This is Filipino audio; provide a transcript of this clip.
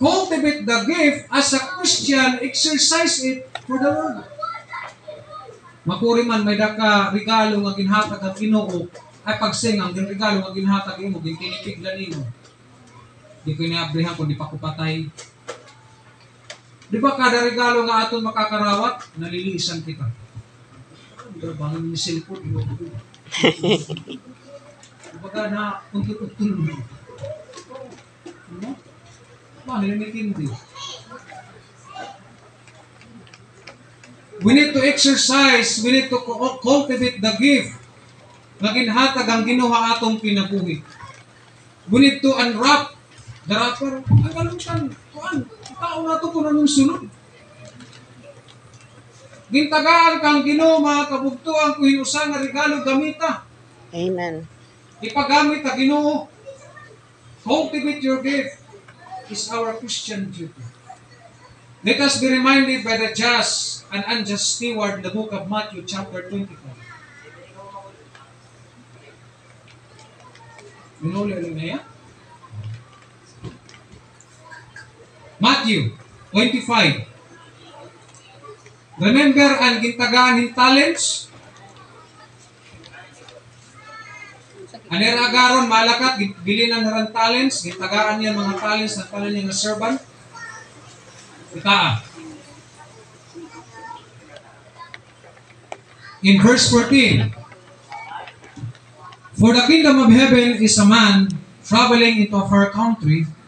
cultivate the gift as a Christian, exercise it for the Lord. Makuri man may daka regalo nga ginhatag ang Ginoo ay pagsing ang regalo nga ginhatag imo gintinipiglan nimo. Di ko niabrihan kung di pa ko patay. Di ba kada regalo nga aton makakarawat, nalilisan kita. Bangin ni cellphone, di ba na untut-untun mo? Ano? Paano yung nakindi? We need to exercise, we need to cultivate the gift na ginhatag ang Ginoo atong kinabuhi. We need to unwrap the wrapper. Ang kalutan, tao na ito kung anong sunod. Gintagaan kang Ginoo, mga kabugtuan, kung hinusan na regalo gamita. Amen. Ipagamit ang Ginoo. Cultivate your gift is our Christian duty. Let us be reminded by the just and unjust steward in the book of Matthew chapter 25. Minuli ulit na yan? Matthew 25. Remember ang gintagaan ng talents? Anir agaron malakat, bilinan na rin talents, gintagaan niya mga talents na talan niya na servant. Itaa. In verse 14, for the kingdom of heaven is a man traveling into a far country,